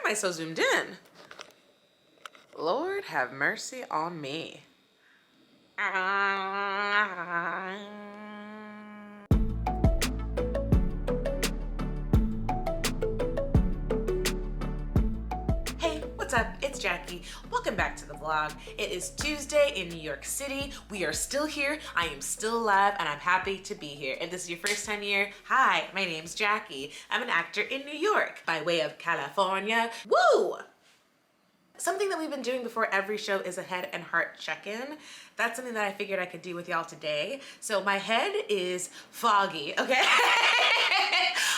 am I so zoomed in? Lord have mercy on me. Hey, what's up? It's Jackie. Welcome back to the vlog. It is Tuesday in New York City. We are still here. I am still alive and I'm happy to be here. If this is your first time here, hi, my name's Jackie. I'm an actor in New York by way of California. Woo! Something that we've been doing before every show is a head and heart check-in. That's something that I figured I could do with y'all today. So my head is foggy, okay?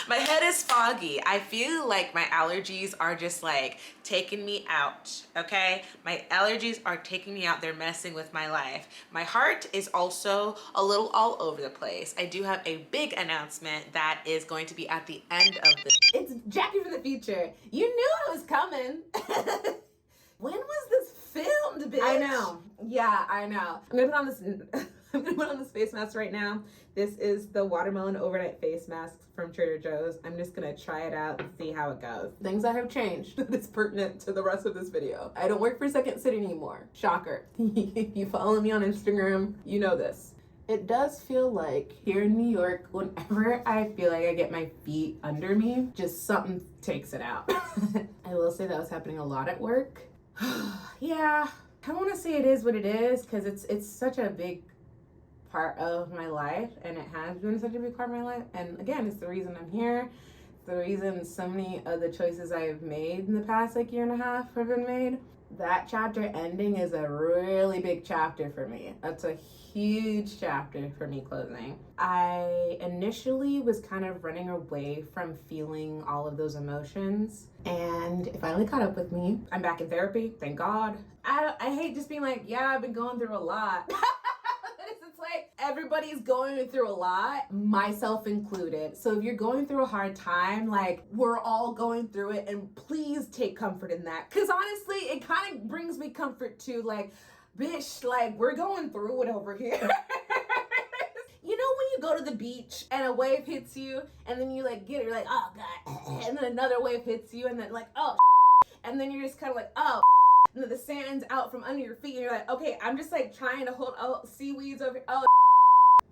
My head is foggy. I feel like my allergies are just like taking me out, okay? My allergies are taking me out. They're messing with my life. My heart is also a little all over the place. I do have a big announcement that is going to be at the end of the... It's Jackie from the future. You knew it was coming. When was this filmed, bitch? I know. Yeah, I know. I'm gonna put on this. I'm gonna put on this face mask right now. This is the watermelon overnight face mask from Trader Joe's. I'm just gonna try it out and see how it goes. Things that have changed that's pertinent to the rest of this video. I don't work for Second City anymore. Shocker. You follow me on Instagram, you know this. It does feel like here in New York, whenever I feel like I get my feet under me, just something takes it out. I will say that was happening a lot at work. Yeah, I want to say it is what it is because it's such a big part of my life, and it has been such a big part of my life. And again, it's the reason I'm here. It's the reason so many of the choices I have made in the past like year and a half have been made. That chapter ending is a really big chapter for me. That's a huge chapter for me closing. I initially was kind of running away from feeling all of those emotions, and it finally caught up with me. I'm back in therapy, thank God. I hate just being like, yeah, I've been going through a lot. It's like everybody's going through a lot, myself included. So if you're going through a hard time, like we're all going through it, and please take comfort in that. Cause honestly, it kind of brings me comfort too. Like, bitch, like we're going through it over here. You know when you go to the beach and a wave hits you and then you like get it, you're like, oh God. And then another wave hits you and then like, oh, and then you're just kind of like, oh, and then the sand's out from under your feet and you're like, okay, I'm just like trying to hold seaweeds over, oh.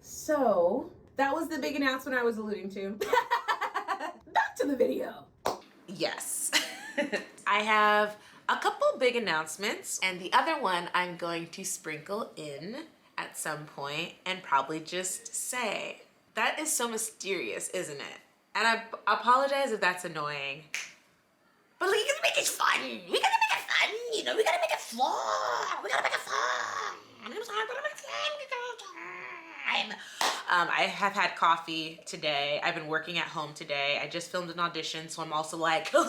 So that was the big announcement I was alluding to. Back to the video. Yes. I have a couple big announcements, and the other one I'm going to sprinkle in at some point and probably just say. That is so mysterious, isn't it? And I apologize if that's annoying. But we gotta make it fun. We gotta make it fun, you know, we gotta make it fun. We gotta make it fun. I have had coffee today. I've been working at home today. I just filmed an audition, so I'm also like, so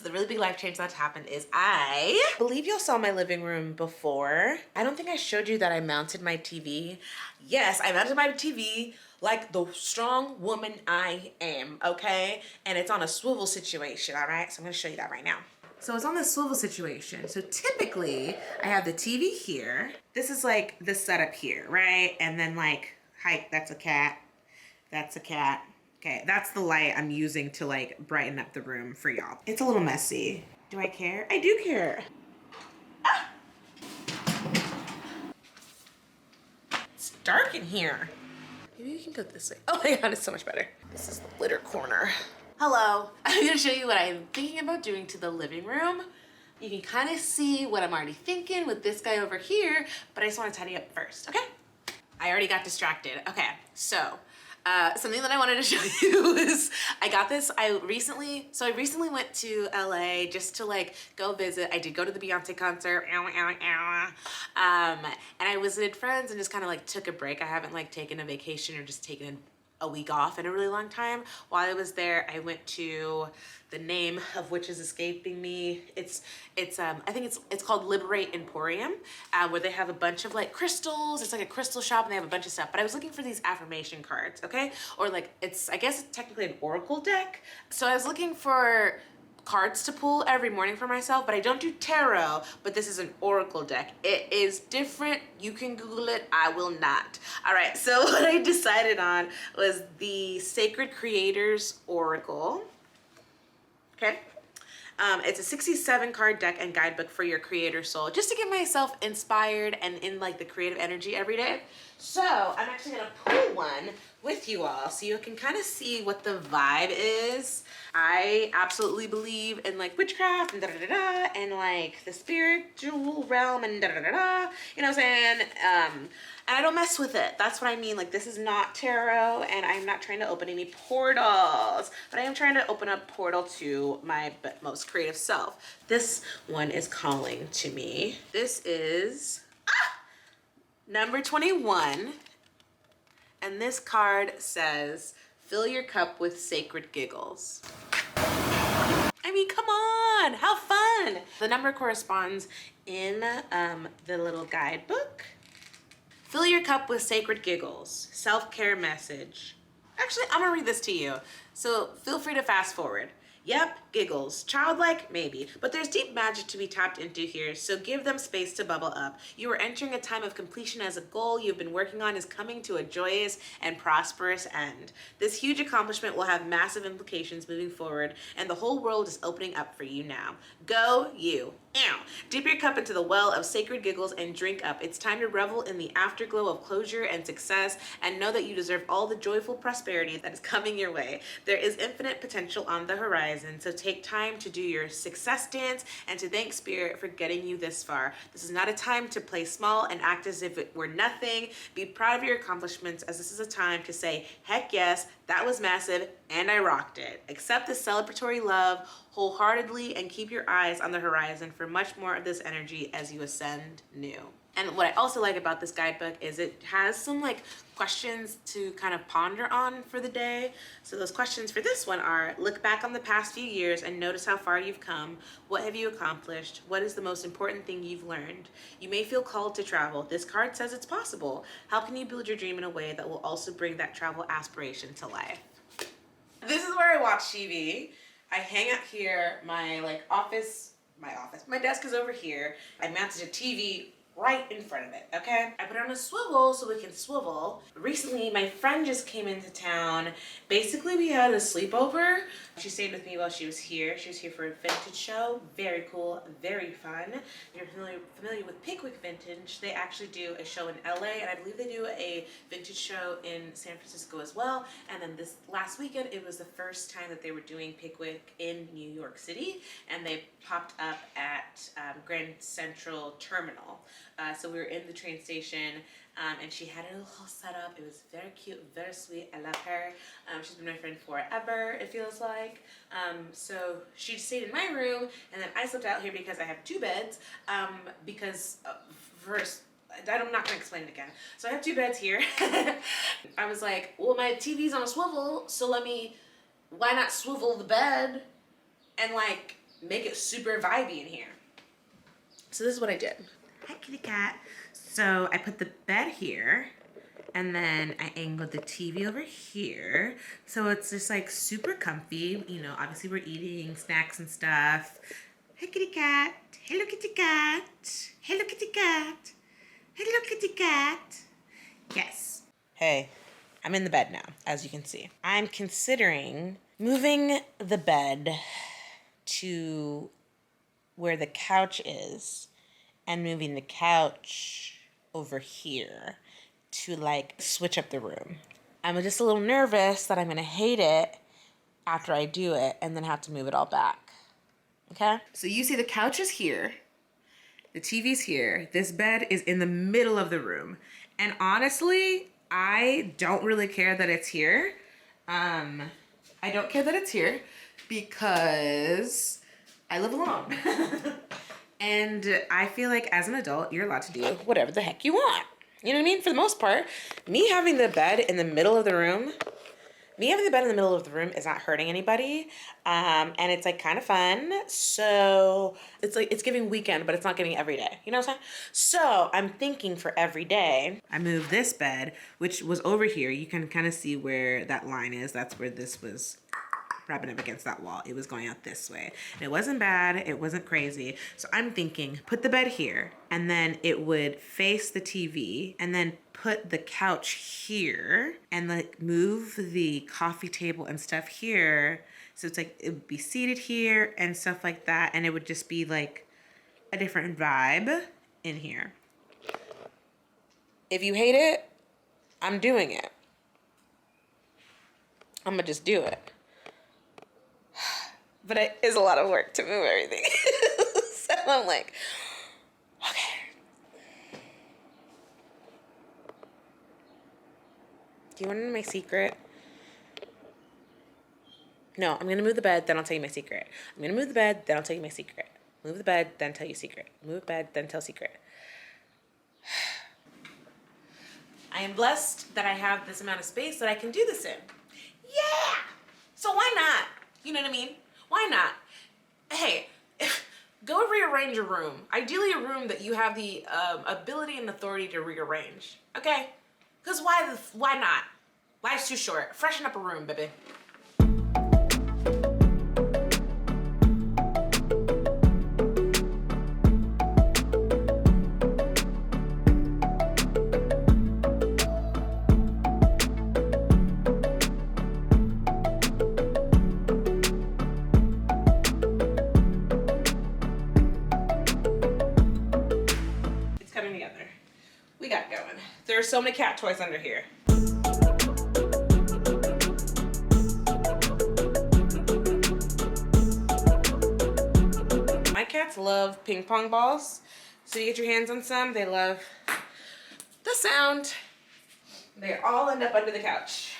the really big life change that's happened is I believe y'all saw my living room before. I don't think I showed you that I mounted my TV. Yes, I mounted my TV like the strong woman I am, okay? And it's on a swivel situation, all right? So I'm gonna show you that right now. So it's on this swivel situation. So typically I have the TV here. This is like the setup here, right? And then like, hi, that's a cat. That's a cat. Okay, that's the light I'm using to like brighten up the room for y'all. It's a little messy. Do I care? I do care. Ah! It's dark in here. Maybe we can go this way. Oh my God, it's so much better. This is the litter corner. Hello, I'm gonna show you what I'm thinking about doing to the living room. You can kind of see what I'm already thinking with this guy over here, but I just wanna tidy up first, okay? I already got distracted. Okay, so something that I wanted to show you is I got this. I recently went to LA just to like go visit. I did go to the Beyonce concert, and I visited friends and just kind of like took a break. I haven't like taken a vacation or just taken a week off in a really long time. While I was there, I went to, the name of which is escaping me. I think it's called Liberate Emporium, where they have a bunch of like crystals. It's like a crystal shop and they have a bunch of stuff. But I was looking for these affirmation cards, okay? Or like, I guess it's technically an oracle deck. So I was looking for cards to pull every morning for myself, but I don't do tarot, but this is an oracle deck. It is different. You can Google it. I will not. All right, so what I decided on was the Sacred Creators Oracle. Okay. It's a 67 card deck and guidebook for your creator soul, just to get myself inspired and in like the creative energy every day. So I'm actually gonna pull one with you all so you can kind of see what the vibe is. I absolutely believe in like witchcraft and da-da-da-da and like the spiritual realm and da-da-da-da, you know what I'm saying? And I don't mess with it. That's what I mean. Like, this is not tarot, and I'm not trying to open any portals, but I am trying to open a portal to my most creative self. This one is calling to me. This is number 21, and this card says, fill your cup with sacred giggles. I mean, come on, how fun. The number corresponds in the little guidebook. Fill your cup with sacred giggles, self-care message. Actually, I'm gonna read this to you, so feel free to fast forward. Yep, giggles. Childlike? Maybe. But there's deep magic to be tapped into here, so give them space to bubble up. You are entering a time of completion as a goal you've been working on is coming to a joyous and prosperous end. This huge accomplishment will have massive implications moving forward, and the whole world is opening up for you now. Go you. Ow. Dip your cup into the well of sacred giggles and drink up. It's time to revel in the afterglow of closure and success, and know that you deserve all the joyful prosperity that is coming your way. There is infinite potential on the horizon, so take time to do your success dance and to thank Spirit for getting you this far. This is not a time to play small and act as if it were nothing. Be proud of your accomplishments, as this is a time to say, heck yes, that was massive, and I rocked it. Accept this celebratory love wholeheartedly and keep your eyes on the horizon for much more of this energy as you ascend new. And what I also like about this guidebook is it has some like questions to kind of ponder on for the day. So those questions for this one are, look back on the past few years and notice how far you've come. What have you accomplished? What is the most important thing you've learned? You may feel called to travel. This card says it's possible. How can you build your dream in a way that will also bring that travel aspiration to life? This is where I watch TV. I hang out here. My desk is over here. I mounted a TV right in front of it, okay? I put it on a swivel so we can swivel. Recently, my friend just came into town. Basically, we had a sleepover. She stayed with me while she was here. She was here for a vintage show. Very cool, very fun. If you're familiar with Pickwick Vintage, they actually do a show in LA, and I believe they do a vintage show in San Francisco as well. And then this last weekend, it was the first time that they were doing Pickwick in New York City, and they popped up at Grand Central Terminal. So we were in the train station, and she had it all set up. It was very cute, very sweet. I love her. She's been my friend forever, it feels like. So she stayed in my room, and then I slept out here because I have two beds. First, I'm not gonna explain it again. So I have two beds here. I was like, well, my TV's on a swivel, so why not swivel the bed and like make it super vibey in here? So this is what I did. Hi, kitty cat. So I put the bed here, and then I angled the TV over here. So it's just like super comfy. You know, obviously we're eating snacks and stuff. Hi, kitty cat. Hello, kitty cat. Hello, kitty cat. Hello, kitty cat. Yes. Hey, I'm in the bed now, as you can see. I'm considering moving the bed to where the couch is and moving the couch over here to like switch up the room. I'm just a little nervous that I'm gonna hate it after I do it and then have to move it all back. Okay? So you see the couch is here, the TV's here, this bed is in the middle of the room. And honestly, I don't really care that it's here. I don't care that it's here because I live alone. And I feel like as an adult, you're allowed to do whatever the heck you want. You know what I mean? For the most part, me having the bed in the middle of the room is not hurting anybody. And it's like kind of fun. So it's like, it's giving weekend, but it's not giving every day. You know what I'm saying? So I'm thinking for every day, I move this bed, which was over here. You can kind of see where that line is. That's where this was rubbing up against that wall. It was going out this way. And it wasn't bad. It wasn't crazy. So I'm thinking, put the bed here, and then it would face the TV, and then put the couch here, and like move the coffee table and stuff here So it's like, it would be seated here and stuff like that. And it would just be like a different vibe in here. If you hate it, I'm doing it. I'm gonna just do it. But it is a lot of work to move everything. So I'm like, okay. Do you want to know my secret? No, I'm gonna move the bed, then I'll tell you my secret. I'm gonna move the bed, then I'll tell you my secret. Move the bed, then tell you secret. Move the bed, then tell secret. I am blessed that I have this amount of space that I can do this in. Yeah! So why not? You know what I mean? Why not? Hey, go rearrange a room. Ideally a room that you have the ability and authority to rearrange. Okay? Because why not? Life's too short. Freshen up a room, baby. There are so many cat toys under here. My cats love ping pong balls. So you get your hands on some, they love the sound. They all end up under the couch.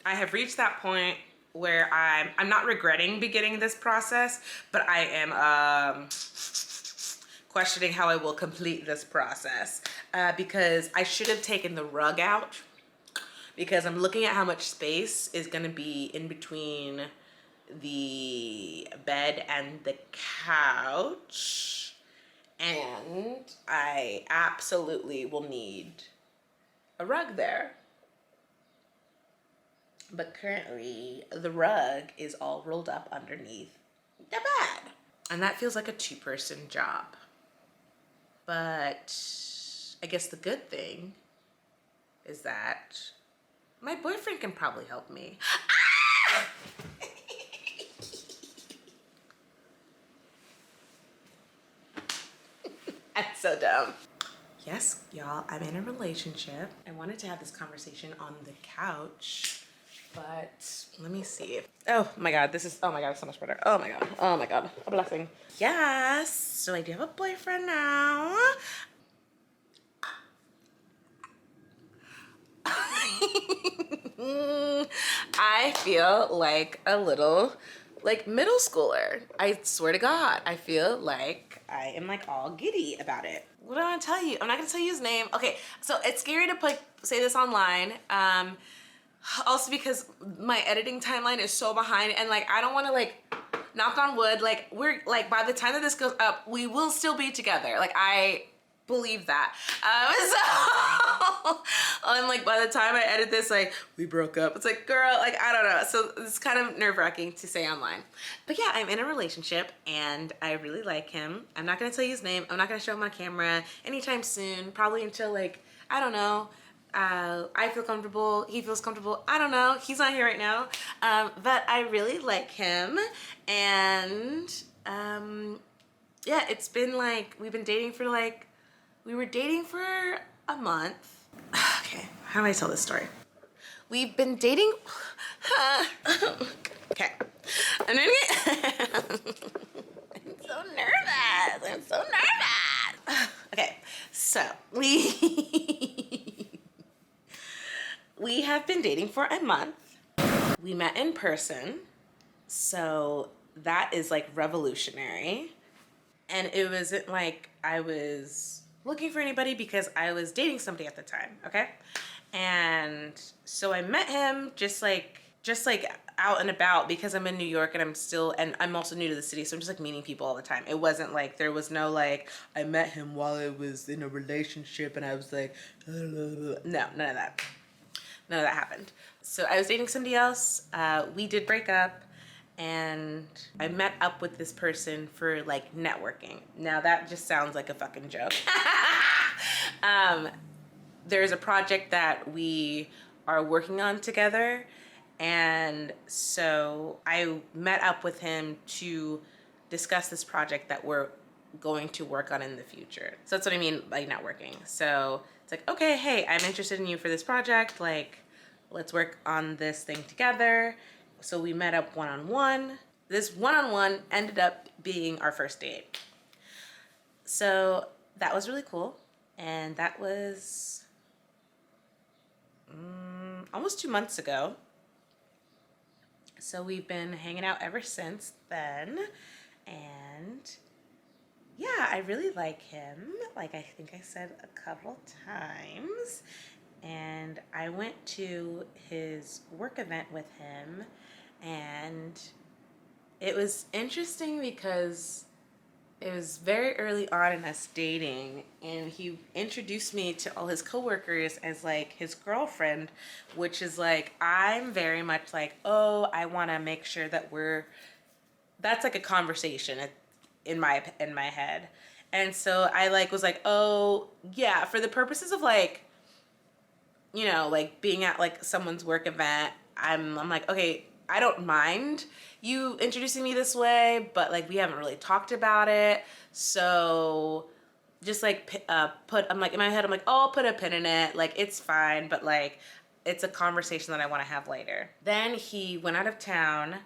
I have reached that point where I'm not regretting beginning this process, but I am questioning how I will complete this process because I should have taken the rug out because I'm looking at how much space is going to be in between the bed and the couch, and I absolutely will need a rug there. But currently, the rug is all rolled up underneath the bed. And that feels like a two-person job. But I guess the good thing is that my boyfriend can probably help me. Ah! That's so dumb. Yes, y'all, I'm in a relationship. I wanted to have this conversation on the couch. But let me see. Oh my God, oh my God, so much better. Oh my God, a blessing. Yes, so I do have a boyfriend now. I feel like a little, like middle schooler. I swear to God, I feel like I am like all giddy about it. What do I want to tell you? I'm not gonna tell you his name. Okay, so it's scary to say this online. Also because my editing timeline is so behind, and like I don't want to, like, knock on wood, like we're like by the time that this goes up we will still be together. Like I believe that. So I'm like, by the time I edit this, like, we broke up. It's like, girl, like, I don't know. So it's kind of nerve-wracking to say online. But yeah, I'm in a relationship and I really like him. I'm not gonna tell you his name. I'm not gonna show him on camera anytime soon. Probably until, like, I don't know. I feel comfortable, he feels comfortable, I don't know, he's not here right now, but I really like him, and yeah, it's been like, we've been dating for like, we were dating for a month. Okay, how do I tell this story? We've been dating, okay, I'm doing it. I'm so nervous, okay, so we have been dating for a month. We met in person, so that is like revolutionary. And it wasn't like I was looking for anybody because I was dating somebody at the time, okay? And so I met him just like out and about because I'm in New York and I'm also new to the city, so I'm just like meeting people all the time. It wasn't like, there was no like, I met him while I was in a relationship and I was like, no, none of that. None of that happened. So I was dating somebody else. We did break up, and I met up with this person for like networking. Now that just sounds like a fucking joke. there's a project that we are working on together. And so I met up with him to discuss this project that we're going to work on in the future. So that's what I mean by networking. So it's like, okay, hey, I'm interested in you for this project. Like, let's work on this thing together. So we met up one-on-one. This one-on-one ended up being our first date. So that was really cool. And that was almost 2 months ago. So we've been hanging out ever since then. And yeah, I really like him. Like I think I said a couple times. And I went to his work event with him, and it was interesting because it was very early on in us dating, and he introduced me to all his coworkers as like his girlfriend, which is like, I'm very much like, oh, I want to make sure that that's like a conversation in my head. And so I like was like, oh yeah, for the purposes of like, you know, like being at like someone's work event, I'm like, okay, I don't mind you introducing me this way, but like we haven't really talked about it. So just like I'm like in my head, I'm like, oh, I'll put a pin in it. Like it's fine, but like it's a conversation that I want to have later. Then he went out of town,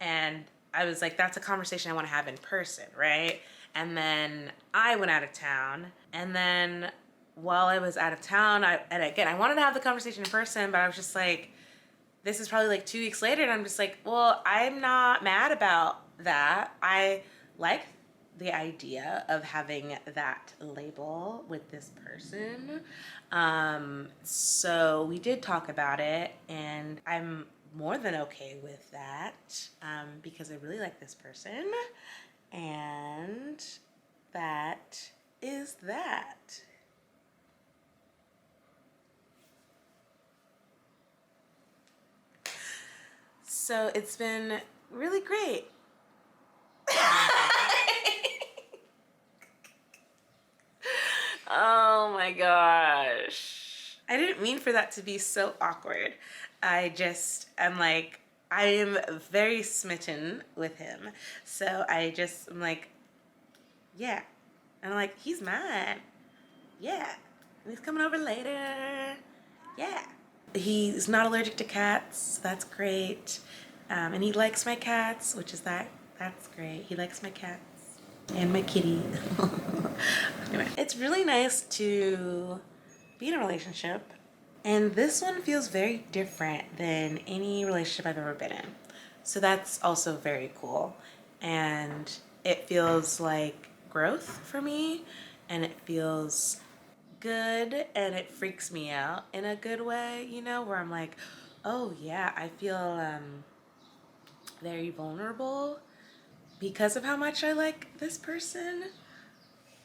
and I was like, that's a conversation I want to have in person, right? And then I went out of town, and then while I was out of town, I wanted to have the conversation in person, but I was just like, this is probably like 2 weeks later, and I'm just like, well, I'm not mad about that. I like the idea of having that label with this person. So we did talk about it, and I'm more than okay with that, because I really like this person, and that is that. So it's been really great. Oh my gosh. I didn't mean for that to be so awkward. I'm like, I am very smitten with him. So I'm like, yeah. And I'm like, he's mine. Yeah. And he's coming over later. Yeah. He's not allergic to cats, so that's great. And he likes my cats, that's great. He likes my cats and my kitty. Anyway, it's really nice to be in a relationship, and this one feels very different than any relationship I've ever been in. So that's also very cool. And it feels like growth for me, and it feels good, and it freaks me out in a good way, you know, where I'm like, oh yeah, I feel very vulnerable because of how much I like this person.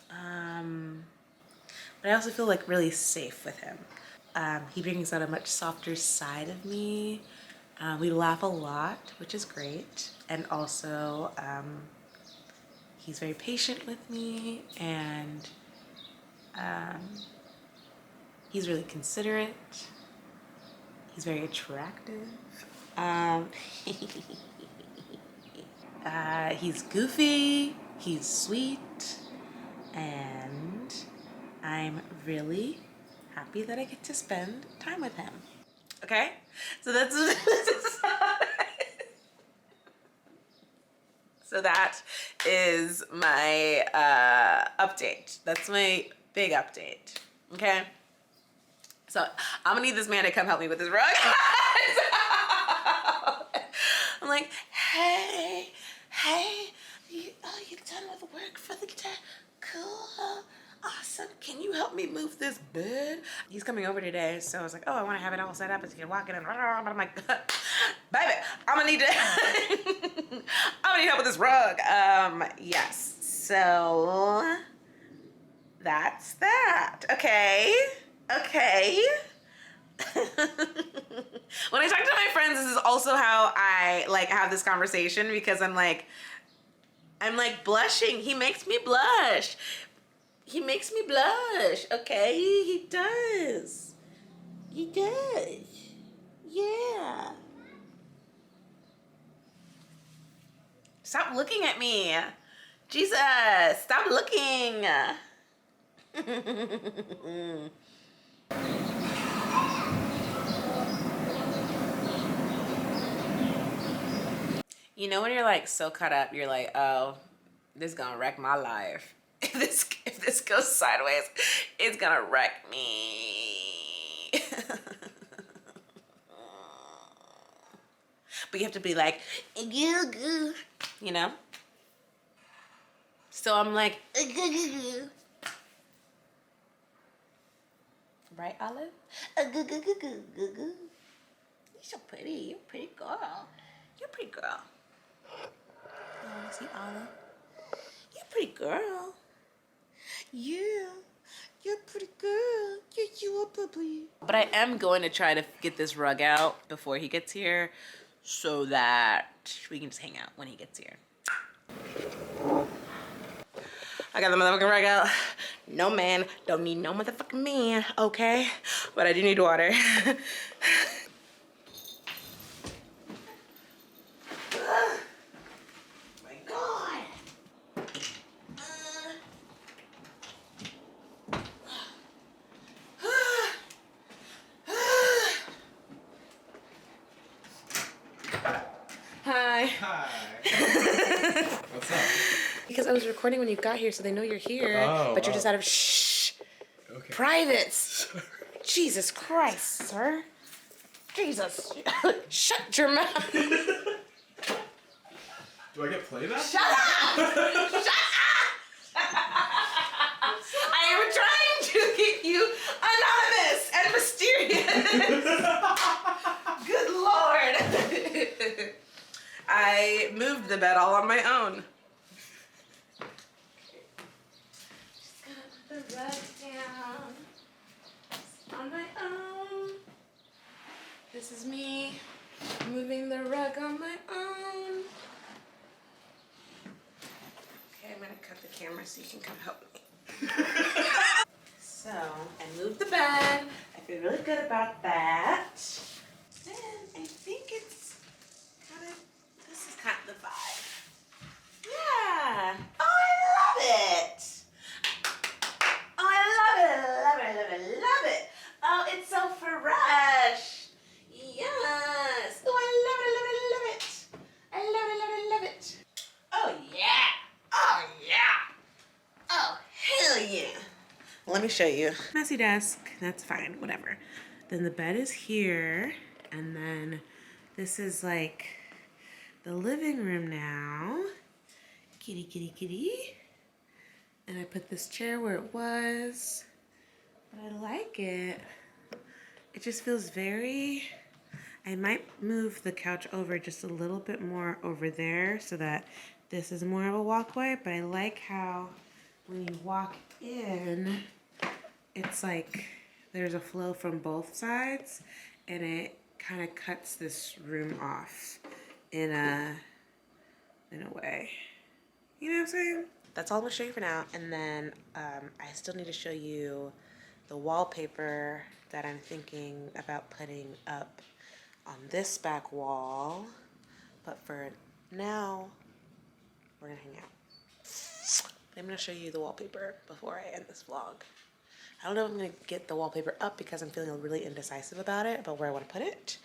But I also feel like really safe with him. He brings out a much softer side of me. We laugh a lot, which is great. And also, he's very patient with me, and he's really considerate. He's very attractive. He's goofy. He's sweet. And I'm really happy that I get to spend time with him. Okay? So that's so that is my update. That's my big update. Okay? So I'm gonna need this man to come help me with this rug. I'm like, hey, you done with work for the day? Cool, awesome. Can you help me move this bed? He's coming over today, so I was like, oh, I want to have it all set up as you can walk in. And I'm like, baby, I'm gonna need to, I'm gonna need help with this rug. Yes. So that's that. Okay. When I talk to my friends, this is also how I like have this conversation, because I'm like blushing. He makes me blush. He makes me blush, okay? He does. He does. Yeah. Stop looking at me. Jesus, stop looking. You know when you're like so caught up, you're like, oh, this is gonna wreck my life. If this goes sideways, it's gonna wreck me. But you have to be like, you know? So I'm like, right, Olive? You're so pretty. You're a pretty girl. You're a pretty girl. Oh, see, Olive? You're a pretty girl. Yeah. You're a pretty girl. Yeah, you are puppy. But I am going to try to get this rug out before he gets here so that we can just hang out when he gets here. I got the motherfucking rug out. No man, don't need no motherfucking man, okay? But I do need water. My God. Hi. Hi. What's up? Because I was recording when you got here, so they know you're here, but you're just out of Okay. privates. Jesus Christ, sir. Jesus. Shut your mouth. Do I get playback? Shut up! Shut up! I am trying to get you anonymous and mysterious. Good Lord. I moved the bed all on my own. Just gonna put the rug down on my own. This is me moving the rug on my own. Okay, I'm gonna cut the camera so you can come help me. So, I moved the bed. I feel really good about that. And I think it's kind of, this is kind of the vibe. Yeah. Oh, I love it. Oh, I love it, love it, love it, love it. Oh, it's so fresh. Yes. Oh, I love it, love it, love it. I love it, love it, love it. Oh, yeah. Oh, yeah. Oh, hell yeah. Let me show you. Messy desk, that's fine, whatever. Then the bed is here, and then this is like the living room now. Kitty, kitty, kitty. And I put this chair where it was, but I like it. It just feels very, I might move the couch over just a little bit more over there so that this is more of a walkway, but I like how when you walk in, it's like there's a flow from both sides and it kind of cuts this room off in a way. You know what I'm saying? That's all I'm gonna show you for now. And then I still need to show you the wallpaper that I'm thinking about putting up on this back wall. But for now, we're gonna hang out. I'm gonna show you the wallpaper before I end this vlog. I don't know if I'm gonna get the wallpaper up because I'm feeling really indecisive about it, about where I wanna put it.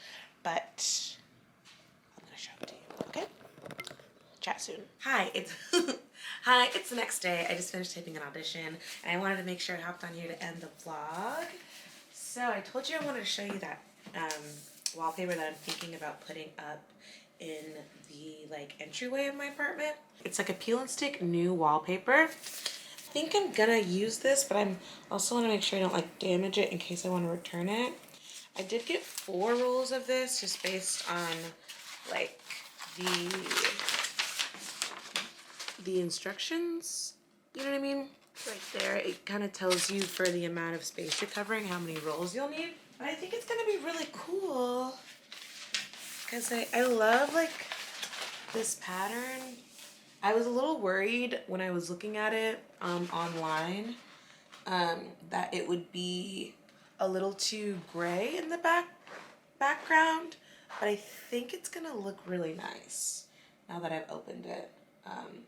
But I'm gonna show it to you, okay? Chat soon. Hi, it's the next day. I just finished taping an audition and I wanted to make sure I hopped on here to end the vlog. So I told you I wanted to show you that wallpaper that I'm thinking about putting up in the like entryway of my apartment. It's like a peel and stick new wallpaper. I think I'm gonna use this, but I'm also want to make sure I don't like damage it in case I want to return it. I did get 4 rolls of this just based on like the instructions, you know what I mean? Right there, it kind of tells you for the amount of space you're covering how many rolls you'll need. But I think it's gonna be really cool because I love like this pattern. I was a little worried when I was looking at it online that it would be a little too gray in the background, but I think it's gonna look really nice now that I've opened it.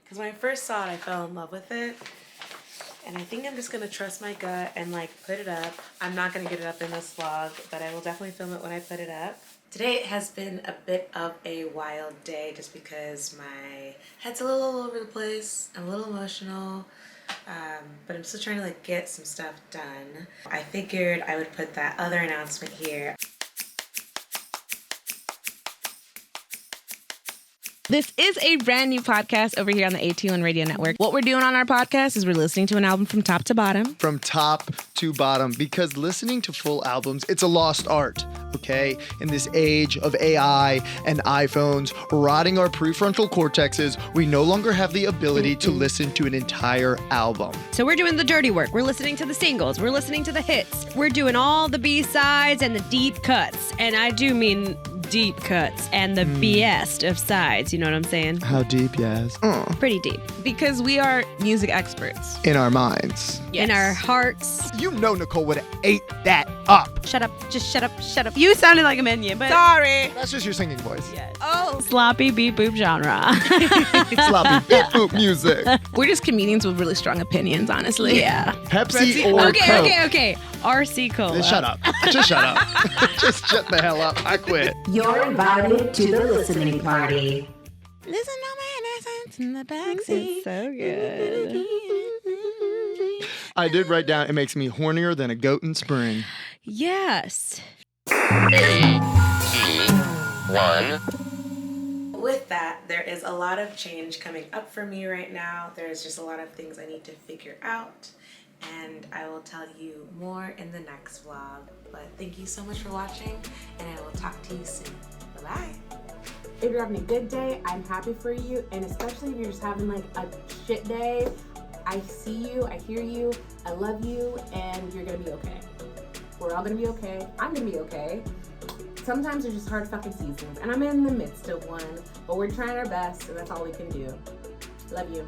Because when I first saw it, I fell in love with it. And I think I'm just gonna trust my gut and like put it up. I'm not gonna get it up in this vlog, but I will definitely film it when I put it up. Today has been a bit of a wild day just because my head's a little all over the place. I'm a little emotional, but I'm still trying to like get some stuff done. I figured I would put that other announcement here. This is a brand new podcast over here on the A21 Radio Network. What we're doing on our podcast is we're listening to an album from top to bottom. From top to bottom, because listening to full albums, it's a lost art, okay? In this age of AI and iPhones rotting our prefrontal cortexes, we no longer have the ability to listen to an entire album. So we're doing the dirty work. We're listening to the singles. We're listening to the hits. We're doing all the B-sides and the deep cuts. And I do mean deep cuts and the BS of sides. You know what I'm saying? How deep, yes? Pretty deep. Because we are music experts. In our minds. In our hearts. You know Nicole would have ate that up. Shut up. Just shut up. Shut up. You sounded like a minion, but sorry. That's just your singing voice. Yes. Oh, Sloppy beep boop genre. Sloppy beat boop music. we're just comedians with really strong opinions, honestly. Yeah. Pepsi or Coke? Okay. RC Cola. Just shut up. Just shut up. Just shut the hell up. I quit. You're invited to the listening party. Listen to my innocence in the backseat. So good. I did write down, it makes me hornier than a goat in spring. Yes. With that, there is a lot of change coming up for me right now. There's just a lot of things I need to figure out, and I will tell you more in the next vlog. But thank you so much for watching, and I will talk to you soon. Bye-bye. If you're having a good day, I'm happy for you. And especially if you're just having like a shit day, I see you, I hear you, I love you, and you're gonna be okay. We're all gonna be okay. I'm gonna be okay. Sometimes there's just hard fucking seasons, and I'm in the midst of one, but we're trying our best, and that's all we can do. Love you.